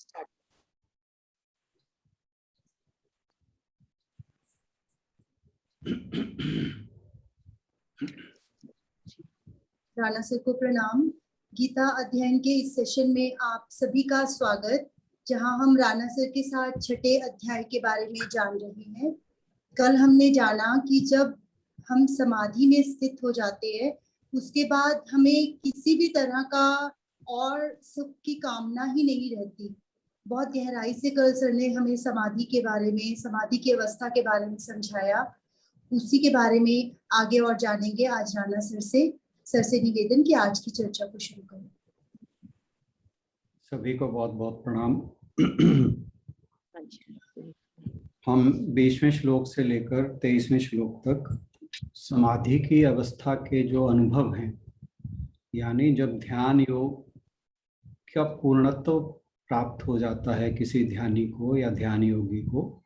Start. Rana sir को प्रणाम। गीता अध्ययन के इस सेशन में आप सभी का स्वागत, जहां हम राणा सर के साथ छठे अध्याय के बारे में जान रहे हैं। कल हमने जाना कि जब हम समाधि में स्थित हो जाते हैं, उसके बाद हमें किसी भी तरह का और सुख की कामना ही नहीं रहती। बहुत गहराई से कल सर ने हमें समाधि के बारे में, समाधि की अवस्था के बारे में समझाया। उसी के बारे में आगे और जानेंगे आज राणा सर से। सर से निवेदन कि आज की चर्चा को शुरू करें। सभी को बहुत बहुत प्रणाम। हम 20वें श्लोक से लेकर 23वें श्लोक तक समाधि की अवस्था के जो अनुभव हैं, यानी जब ध्यान योग का पूर्णत्व प्राप्त हो जाता है किसी ध्यानी को या ध्यान योगी को,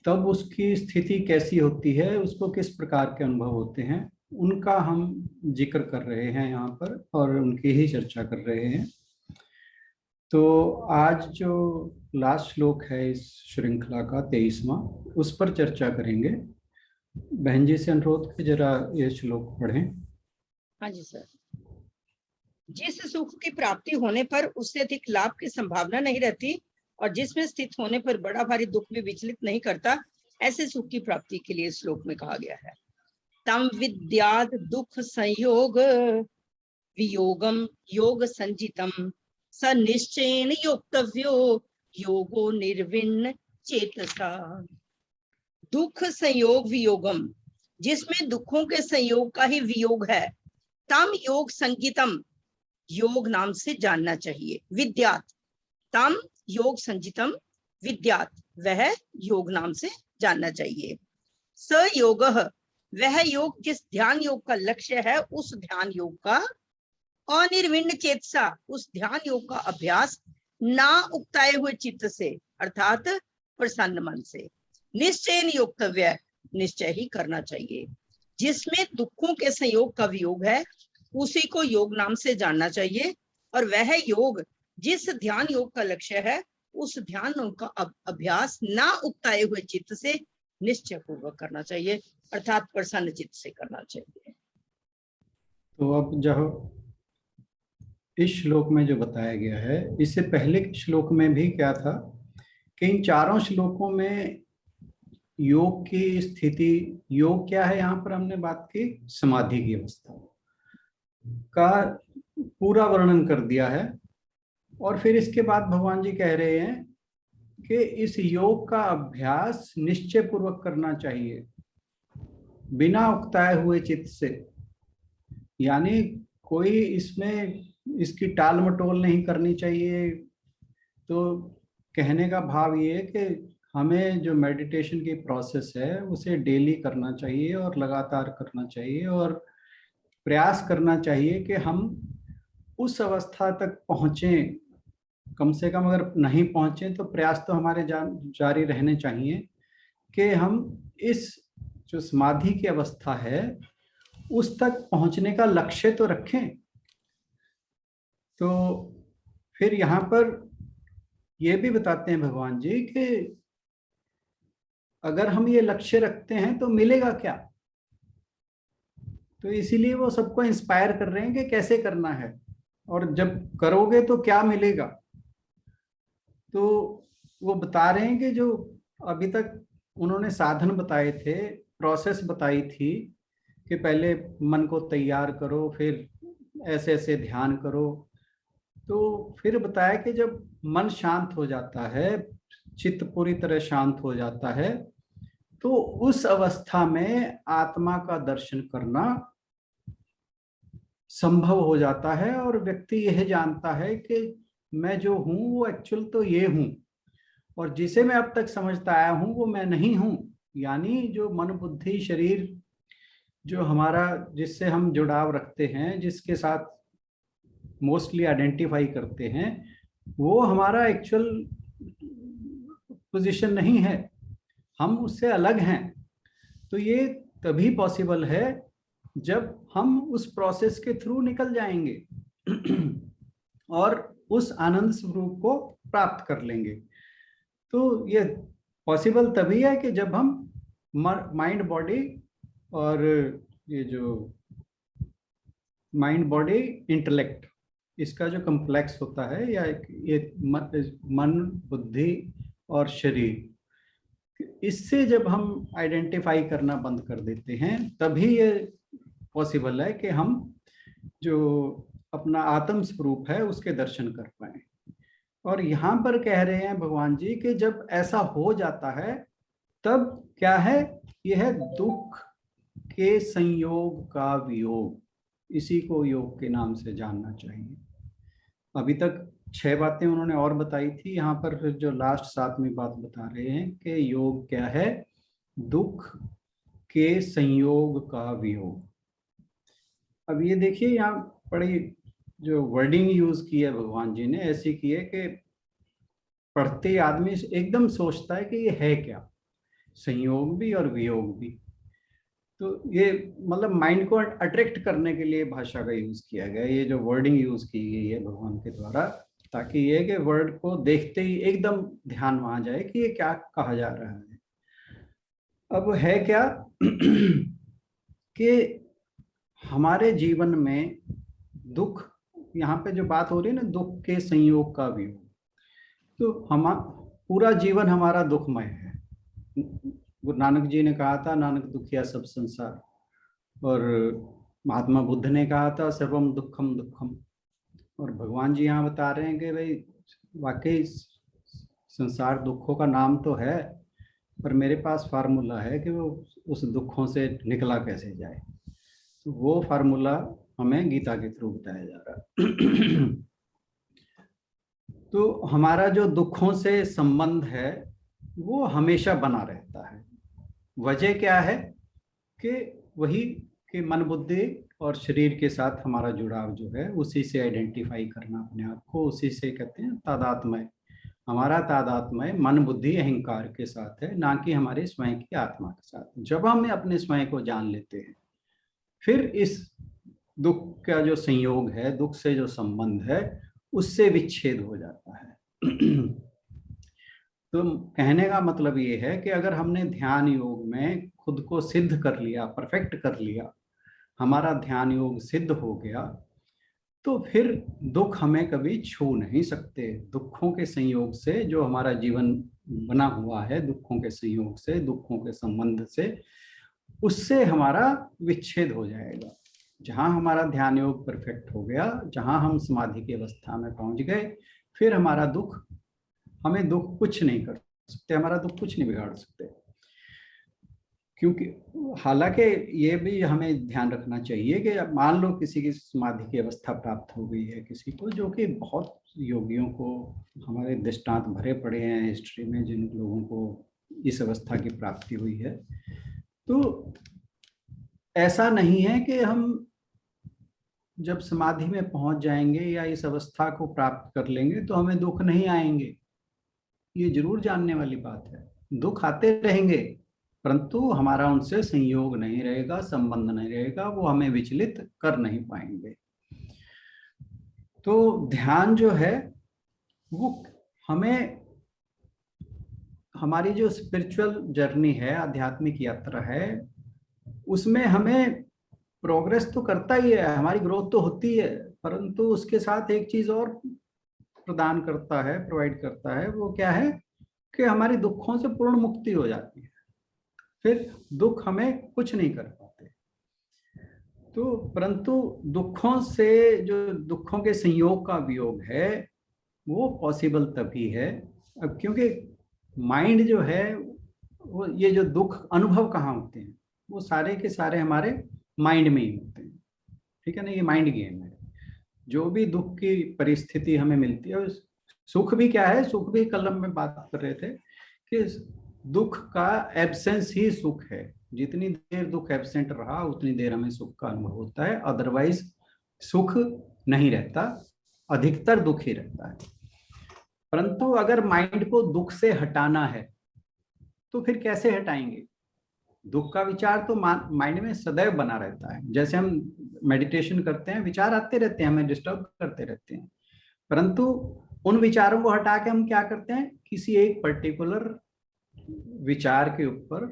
तब उसकी स्थिति कैसी होती है, उसको किस प्रकार के अनुभव होते हैं, उनका हम जिक्र कर रहे हैं यहाँ पर और उनकी ही चर्चा कर रहे हैं। तो आज जो लास्ट श्लोक है इस श्रृंखला का 23वां, उस पर चर्चा करेंगे। बहन जी से अनुरोध कि जरा ये श्लोक पढ़ें। हाँ जी सर। जिस सुख की प्राप्ति होने पर उससे अधिक लाभ की संभावना नहीं रहती और जिसमें स्थित होने पर बड़ा भारी दुख भी विचलित नहीं करता, ऐसे सुख की प्राप्ति के लिए श्लोक में कहा गया है। तम विद्याद दुख संयोग वियोगम योग संजितम स निश्चयेन योक्तव्यो योगो निर्विण्ण चेतसा। दुख संयोग वियोगम, जिसमें दुखों के संयोग का ही वियोग है, तम योग संजितम, योग नाम से जानना चाहिए। विद्यात, तम योग संजितम विद्यात, वह योग नाम से जानना चाहिए। स योगः, वह योग जिस ध्यान योग का लक्ष्य है, उस ध्यान योग का अनिर्विण्ण चेतसा, उस ध्यान योग का अभ्यास ना उकताए हुए चित्त से, अर्थात प्रसन्न मन से, निश्चय योक्तव्य, निश्चय ही करना चाहिए। जिसमें दुखों के संयोग का वियोग है, उसी को योग नाम से जानना चाहिए और वह योग जिस ध्यान योग का लक्ष्य है, उस ध्यान योग का अभ्यास ना उकताए हुए चित्त से निश्चय पूर्वक करना चाहिए, अर्थात प्रसन्न चित्त से करना चाहिए। तो अब जब इस श्लोक में जो बताया गया है, इससे पहले के श्लोक में भी क्या था कि इन चारों श्लोकों में योग की स्थिति, योग क्या है, यहाँ पर हमने बात की समाधि की अवस्था का पूरा वर्णन कर दिया है। और फिर इसके बाद भगवान जी कह रहे हैं कि इस योग का अभ्यास निश्चय पूर्वक करना चाहिए, बिना उकताए हुए चित्त से। यानी कोई इसमें इसकी टाल मटोल नहीं करनी चाहिए। तो कहने का भाव ये है कि हमें जो मेडिटेशन की प्रोसेस है उसे डेली करना चाहिए और लगातार करना चाहिए और प्रयास करना चाहिए कि हम उस अवस्था तक पहुँचें। कम से कम अगर नहीं पहुँचे तो प्रयास तो हमारे जारी रहने चाहिए कि हम इस जो समाधि की अवस्था है उस तक पहुँचने का लक्ष्य तो रखें। तो फिर यहाँ पर ये भी बताते हैं भगवान जी कि अगर हम ये लक्ष्य रखते हैं तो मिलेगा क्या। तो इसीलिए वो सबको इंस्पायर कर रहे हैं कि कैसे करना है और जब करोगे तो क्या मिलेगा। तो वो बता रहे हैं कि जो अभी तक उन्होंने साधन बताए थे, प्रोसेस बताई थी कि पहले मन को तैयार करो, फिर ऐसे ऐसे ध्यान करो। तो फिर बताया कि जब मन शांत हो जाता है, चित्त पूरी तरह शांत हो जाता है, तो उस अवस्था में आत्मा का दर्शन करना संभव हो जाता है और व्यक्ति यह जानता है कि मैं जो हूं वो एक्चुअल तो ये हूं और जिसे मैं अब तक समझता आया हूं वो मैं नहीं हूं। यानी जो मन बुद्धि शरीर जो हमारा, जिससे हम जुड़ाव रखते हैं, जिसके साथ मोस्टली आइडेंटिफाई करते हैं, वो हमारा एक्चुअल पोजीशन नहीं है, हम उससे अलग हैं। तो ये तभी पॉसिबल है जब हम उस प्रोसेस के थ्रू निकल जाएंगे और उस आनंद स्वरूप को प्राप्त कर लेंगे। तो ये पॉसिबल तभी है कि जब हम माइंड बॉडी और ये जो माइंड बॉडी इंटेलेक्ट, इसका जो कम्प्लेक्स होता है, या ये मन बुद्धि और शरीर, इससे जब हम आइडेंटिफाई करना बंद कर देते हैं, तभी ये पॉसिबल है कि हम जो अपना आत्म स्वरूप है उसके दर्शन कर पाए। और यहाँ पर कह रहे हैं भगवान जी कि जब ऐसा हो जाता है तब क्या है, यह है दुख के संयोग का वियोग। इसी को योग के नाम से जानना चाहिए। अभी तक 6 बातें उन्होंने और बताई थी, यहाँ पर फिर जो लास्ट 7वीं बात बता रहे हैं कि योग क्या है, दुख के संयोग का वियोग। अब ये देखिए, यहाँ बड़ी जो वर्डिंग यूज की है भगवान जी ने, ऐसी की है कि पढ़ते आदमी एकदम सोचता है कि ये है क्या, संयोग भी और वियोग भी। तो ये मतलब माइंड को अट्रैक्ट करने के लिए भाषा का यूज किया गया, ये जो वर्डिंग यूज की गई है भगवान के द्वारा, ताकि ये कि वर्ड को देखते ही एकदम ध्यान वहां जाए कि ये क्या कहा जा रहा है। अब है क्या कि हमारे जीवन में दुख, यहाँ पे जो बात हो रही है ना, दुख के संयोग का वियोग, तो हम पूरा जीवन हमारा दुखमय है। गुरु नानक जी ने कहा था, नानक दुखिया सब संसार, और महात्मा बुद्ध ने कहा था सर्वम दुखम दुखम। और भगवान जी यहाँ बता रहे हैं कि भाई वाकई संसार दुखों का नाम तो है, पर मेरे पास फार्मूला है कि वो उस दुखों से निकला कैसे जाए। तो वो फार्मूला हमें गीता के थ्रू बताया जा रहा है। तो हमारा जो दुखों से संबंध है वो हमेशा बना रहता है। वजह क्या है कि वही कि मन बुद्धि और शरीर के साथ हमारा जुड़ाव जो है, उसी से आइडेंटिफाई करना अपने आप को, उसी से कहते हैं तादात्म्य। हमारा तादात्म्य मन बुद्धि अहंकार के साथ है, ना कि हमारे स्वयं की आत्मा के साथ। जब हम अपने स्वयं को जान लेते हैं, फिर इस दुख का जो संयोग है, दुख से जो संबंध है, उससे विच्छेद हो जाता है। तो कहने का मतलब ये है कि अगर हमने ध्यान योग में खुद को सिद्ध कर लिया, परफेक्ट कर लिया, हमारा ध्यान योग सिद्ध हो गया, तो फिर दुख हमें कभी छू नहीं सकते। दुखों के संयोग से जो हमारा जीवन बना हुआ है, दुखों के संयोग से, दुखों के संबंध से, उससे हमारा विच्छेद हो जाएगा। जहां हमारा ध्यान योग परफेक्ट हो गया, जहां हम समाधि की अवस्था में पहुंच गए, फिर हमारा दुख, हमें दुख कुछ नहीं कर सकते, हमारा दुख कुछ नहीं बिगाड़ सकते। क्योंकि हालांकि ये भी हमें ध्यान रखना चाहिए कि मान लो किसी की समाधि की अवस्था प्राप्त हो गई है किसी को, जो कि बहुत योगियों को हमारे दृष्टांत भरे पड़े हैं हिस्ट्री में, जिन लोगों को इस अवस्था की प्राप्ति हुई है। तो ऐसा नहीं है कि हम जब समाधि में पहुंच जाएंगे या इस अवस्था को प्राप्त कर लेंगे तो हमें दुख नहीं आएंगे। ये जरूर जानने वाली बात है, दुख आते रहेंगे, परंतु हमारा उनसे संयोग नहीं रहेगा, संबंध नहीं रहेगा, वो हमें विचलित कर नहीं पाएंगे। तो ध्यान जो है वो हमें, हमारी जो स्पिरिचुअल जर्नी है, आध्यात्मिक यात्रा है, उसमें हमें प्रोग्रेस तो करता ही है, हमारी ग्रोथ तो होती है, परंतु उसके साथ एक चीज और प्रदान करता है, प्रोवाइड करता है। वो क्या है कि हमारी दुखों से पूर्ण मुक्ति हो जाती है, फिर दुख हमें कुछ नहीं कर पाते। तो परंतु दुखों से, जो दुखों के संयोग का वियोग है, वो पॉसिबल तभी है। अब क्योंकि माइंड जो है वो, ये जो दुख अनुभव कहाँ होते हैं, वो सारे के सारे हमारे माइंड में ही होते हैं, ठीक है ना। ये माइंड गेम है। जो भी दुख की परिस्थिति हमें मिलती है, सुख भी क्या है, सुख भी कल में बात कर रहे थे कि दुख का एब्सेंस ही सुख है। जितनी देर दुख एब्सेंट रहा उतनी देर हमें सुख का अनुभव होता है, अदरवाइज सुख नहीं रहता, अधिकतर दुख ही रहता है। परंतु अगर माइंड को दुख से हटाना है तो फिर कैसे हटाएंगे? दुख का विचार तो माइंड में सदैव बना रहता है। जैसे हम मेडिटेशन करते हैं, विचार आते रहते हैं, हमें डिस्टर्ब करते रहते हैं, परंतु उन विचारों को हटा के हम क्या करते हैं, किसी एक पर्टिकुलर विचार के ऊपर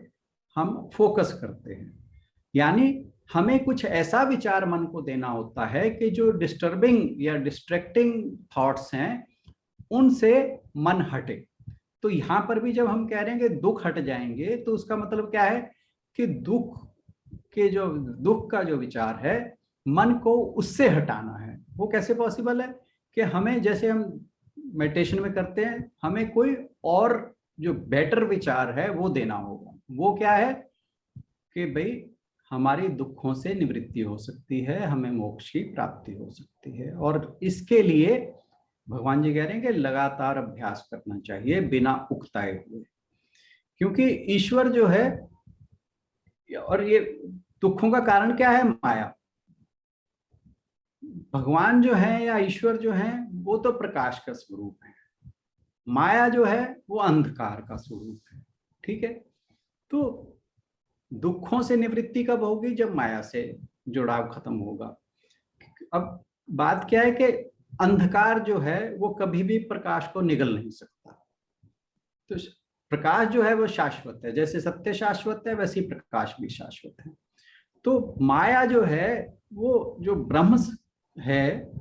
हम फोकस करते हैं। यानी हमें कुछ ऐसा विचार मन को देना होता है कि जो डिस्टर्बिंग या डिस्ट्रैक्टिंग थॉट्स हैं उनसे मन हटे। तो यहां पर भी जब हम कह रहे हैं कि दुख हट जाएंगे, तो उसका मतलब क्या है कि दुख का जो विचार है मन को उससे हटाना है। वो कैसे पॉसिबल है कि हमें, जैसे हम मेडिटेशन में करते हैं, हमें कोई और जो बेटर विचार है वो देना होगा। वो क्या है कि भाई हमारी दुखों से निवृत्ति हो सकती है, हमें मोक्ष की प्राप्ति हो सकती है। और इसके लिए भगवान जी कह रहे हैं कि लगातार अभ्यास करना चाहिए बिना उकताए हुए, क्योंकि ईश्वर जो है, और ये दुखों का कारण क्या है, माया। भगवान जो है या ईश्वर जो है वो तो प्रकाश का स्वरूप है, माया जो है वो अंधकार का स्वरूप है। ठीक है, तो दुखों से निवृत्ति कब होगी, जब माया से जुड़ाव खत्म होगा। अब बात क्या है कि अंधकार जो है वो कभी भी प्रकाश को निगल नहीं सकता। तो प्रकाश जो है वो शाश्वत है, जैसे सत्य शाश्वत है वैसे ही प्रकाश भी शाश्वत है। तो माया जो है वो जो ब्रह्म है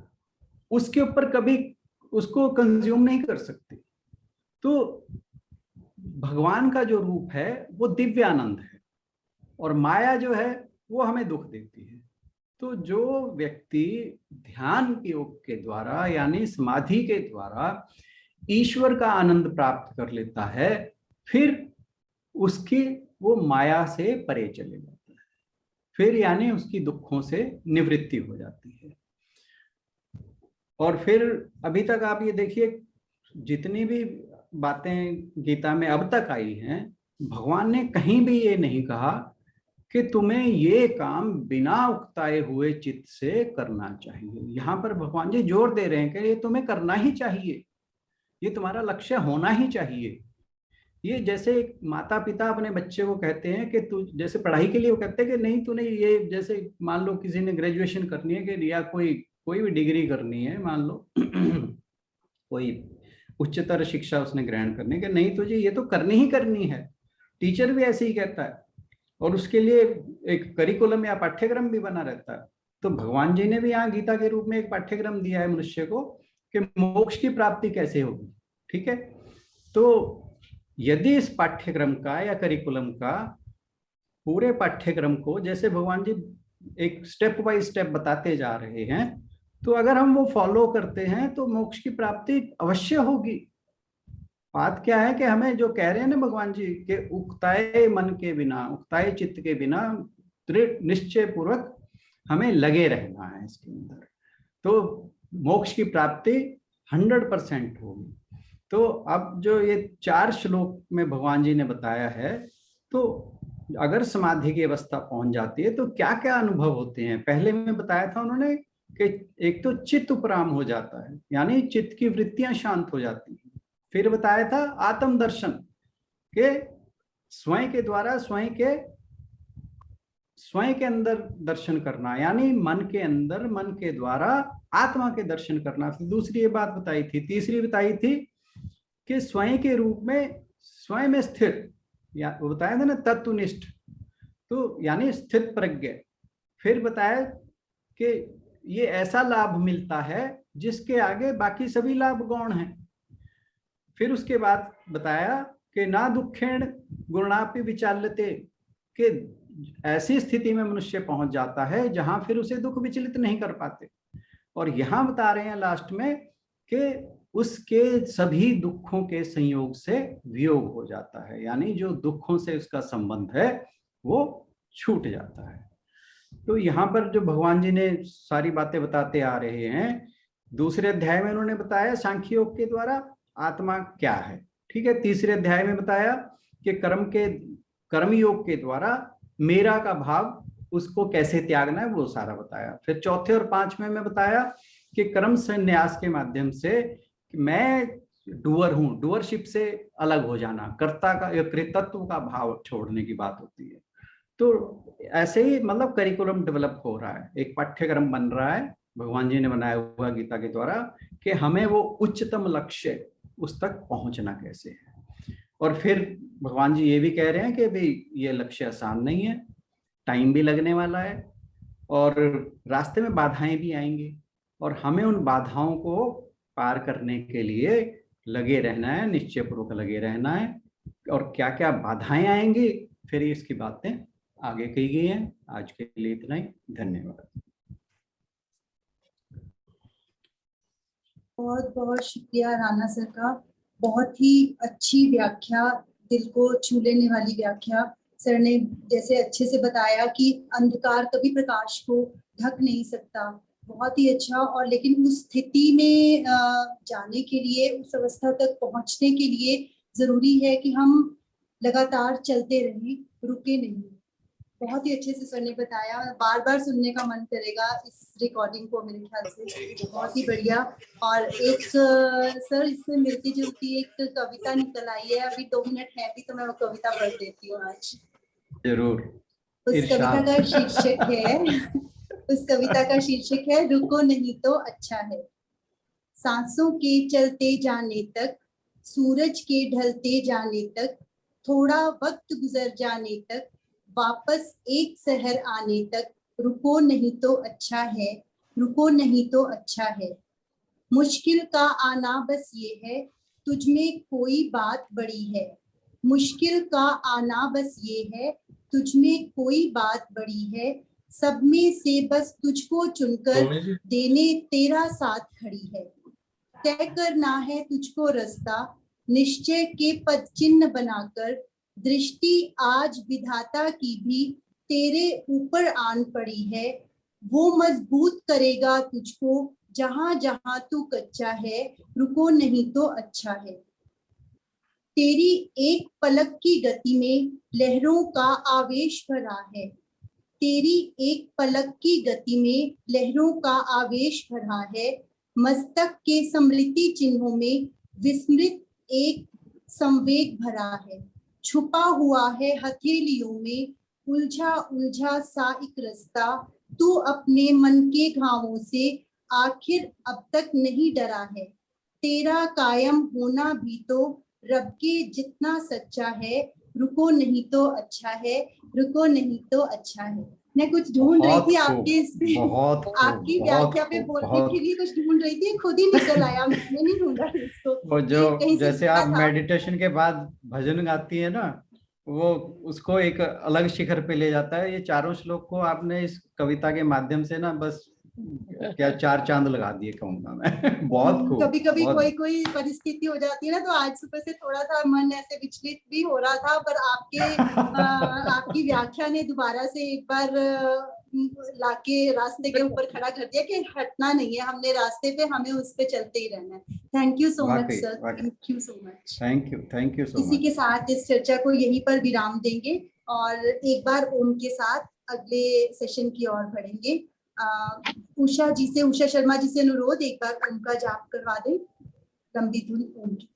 उसके ऊपर कभी उसको कंज्यूम नहीं कर सकती। तो भगवान का जो रूप है वो दिव्य आनंद है, और माया जो है वो हमें दुख देती है। तो जो व्यक्ति ध्यान योग के द्वारा यानी समाधि के द्वारा ईश्वर का आनंद प्राप्त कर लेता है, फिर उसकी वो माया से परे चले जाता है, फिर यानी उसकी दुखों से निवृत्ति हो जाती है। और फिर अभी तक आप ये देखिए, जितनी भी बातें गीता में अब तक आई हैं, भगवान ने कहीं भी ये नहीं कहा कि तुम्हें ये काम बिना उकताए हुए चित्त से करना चाहिए। यहाँ पर भगवान जी जोर दे रहे हैं कि ये तुम्हें करना ही चाहिए, ये तुम्हारा लक्ष्य होना ही चाहिए। ये जैसे एक माता पिता अपने बच्चे को कहते हैं कि तू, जैसे पढ़ाई के लिए वो कहते हैं कि नहीं तूने ये, जैसे मान लो किसी ने ग्रेजुएशन करनी है कि या कोई भी डिग्री करनी है, मान लो कोई उच्चतर शिक्षा उसने ग्रहण करनी है, कि नहीं तुझे ये तो करनी ही करनी है। टीचर भी ऐसे ही कहता है, और उसके लिए एक करिकुलम या पाठ्यक्रम भी बना रहता है। तो भगवान जी ने भी यहाँ गीता के रूप में एक पाठ्यक्रम दिया है मनुष्य को कि मोक्ष की प्राप्ति कैसे होगी। ठीक है, तो यदि इस पाठ्यक्रम का या करिकुलम का पूरे पाठ्यक्रम को जैसे भगवान जी एक स्टेप बाय स्टेप बताते जा रहे हैं, तो अगर हम वो फॉलो करते हैं तो मोक्ष की प्राप्ति अवश्य होगी। बात क्या है कि हमें जो कह रहे हैं ना भगवान जी के उकताए मन के बिना, उकताए चित्त के बिना दृढ़ निश्चय पूर्वक हमें लगे रहना है इसके अंदर, तो मोक्ष की प्राप्ति 100% होगी। तो अब जो ये 4 श्लोक में भगवान जी ने बताया है, तो अगर समाधि की अवस्था पहुंच जाती है तो क्या क्या अनुभव होते हैं। पहले में बताया था उन्होंने कि एक तो चित्त उपराम हो जाता है, यानी चित्त की वृत्तियां शांत हो जाती हैं। फिर बताया था आत्म दर्शन के स्वयं के द्वारा स्वयं के अंदर दर्शन करना, यानी मन के अंदर मन के द्वारा आत्मा के दर्शन करना। फिर दूसरी ये बात बताई थी, तीसरी बताई थी कि स्वयं के रूप में स्वयं में स्थित, या वो बताया था ना तत्वनिष्ठ, तो यानी स्थित प्रज्ञ। फिर बताया कि ये ऐसा लाभ मिलता है जिसके आगे बाकी सभी लाभ गौण हैं। फिर उसके बाद बताया कि ना दुखेण गुणापि विचाल्यते, कि ऐसी स्थिति में मनुष्य पहुंच जाता है जहां फिर उसे दुख विचलित नहीं कर पाते। और यहां बता रहे हैं लास्ट में कि उसके सभी दुखों के संयोग से वियोग हो जाता है, यानी जो दुखों से उसका संबंध है वो छूट जाता है। तो यहाँ पर जो भगवान जी ने सारी बातें बताते आ रहे हैं, दूसरे अध्याय में उन्होंने बताया सांख्य योग के द्वारा आत्मा क्या है। ठीक है, तीसरे अध्याय में बताया कि कर्म योग के द्वारा मेरा का भाव उसको कैसे त्यागना है, वो सारा बताया। फिर चौथे और 5वें में बताया कि कर्म संन्यास के माध्यम से कि मैं डूअर हूं, डूअरशिप से अलग हो जाना, कर्ता का या कृतत्व का भाव छोड़ने की बात होती है। तो ऐसे ही मतलब करिकुलम डेवलप हो रहा है, एक पाठ्यक्रम बन रहा है भगवान जी ने बनाया हुआ गीता के द्वारा कि हमें वो उच्चतम लक्ष्य उस तक पहुंचना कैसे है। और फिर भगवान जी ये भी कह रहे हैं कि भाई ये लक्ष्य आसान नहीं है, टाइम भी लगने वाला है और रास्ते में बाधाएं भी आएंगी और हमें उन बाधाओं को पार करने के लिए लगे रहना है, निश्चय पूर्वक लगे रहना है। और क्या क्या बाधाएं आएंगी फिर इसकी बातें आगे कही गई हैं। आज के लिए इतना ही, धन्यवाद। बहुत बहुत शुक्रिया राणा सर का, बहुत ही अच्छी व्याख्या, दिल को छू लेने वाली व्याख्या। सर ने जैसे अच्छे से बताया कि अंधकार कभी प्रकाश को ढक नहीं सकता, बहुत ही अच्छा। और लेकिन उस स्थिति में जाने के लिए, उस अवस्था तक पहुंचने के लिए जरूरी है कि हम लगातार चलते रहें, रुके नहीं। बहुत ही अच्छे से सर ने बताया, बार बार सुनने का मन करेगा इस रिकॉर्डिंग को मेरे ख्याल से। बहुत ही बढ़िया। और एक सर इससे मिलती जुलती एक कविता निकल आई है, अभी 2 मिनट है भी तो मैं वो कविता पढ़ देती हूँ आज। जरूर। उस कविता का शीर्षक है रुको नहीं तो अच्छा है। सांसों के चलते जाने तक, सूरज के ढलते जाने तक, थोड़ा वक्त गुजर जाने तक, वापस एक शहर आने तक, रुको नहीं तो अच्छा है, रुको नहीं तो अच्छा है। मुश्किल का आना बस ये है, तुझ में कोई बात बड़ी है। मुश्किल का आना बस ये है, तुझ में कोई बात बड़ी है। सब में से बस तुझको चुनकर देने तेरा साथ खड़ी है। तय करना है तुझको रास्ता, निश्चय के पद चिन्ह बनाकर। दृष्टि आज विधाता की भी तेरे ऊपर आन पड़ी है। वो मजबूत करेगा तुझको जहां जहां तू कच्चा है, रुको नहीं तो अच्छा है। तेरी एक पलक की गति में लहरों का आवेश भरा है। तेरी एक पलक की गति में लहरों का आवेश भरा है। मस्तक के स्मृति चिन्हों में विस्मृत एक संवेग भरा है। छुपा हुआ है हथेलियों में उलझा उलझा सा एक रास्ता। तू अपने मन के घावों से आखिर अब तक नहीं डरा है। तेरा कायम होना भी तो रब के जितना सच्चा है, रुको नहीं तो अच्छा है, रुको नहीं तो अच्छा है। मैं कुछ ढूंढ रही थी आपके आपकी व्याख्या पे बोलने के लिए, कुछ ढूंढ रही थी, खुद ही निकल आया, मैंने नहीं ढूंढा इसको। वो जो जैसे आप मेडिटेशन के बाद भजन गाती है ना, वो उसको एक अलग शिखर पे ले जाता है। ये चारों श्लोक को आपने इस कविता के माध्यम से ना बस क्या 4 चांद लगा दिए कहूंगा मैं। बहुत खूब। कभी कभी कोई परिस्थिति हो जाती है ना, तो आज सुबह से थोड़ा सा मन ऐसे विचलित भी हो रहा था, पर आपकी व्याख्या ने दोबारा से एक बार लाके रास्ते के ऊपर खड़ा कर दिया कि हटना नहीं है, हमने रास्ते पे, हमें उस पे चलते ही रहना है। Thank you so much sir, thank you so much. Thank you so much. इसी के साथ इस चर्चा को यहीं पर विराम देंगे और एक बार ओम के साथ अगले सेशन की ओर बढ़ेंगे। उषा शर्मा जी से अनुरोध, एक बार ओम का जाप करवा दें, लंबी धुन ओम की।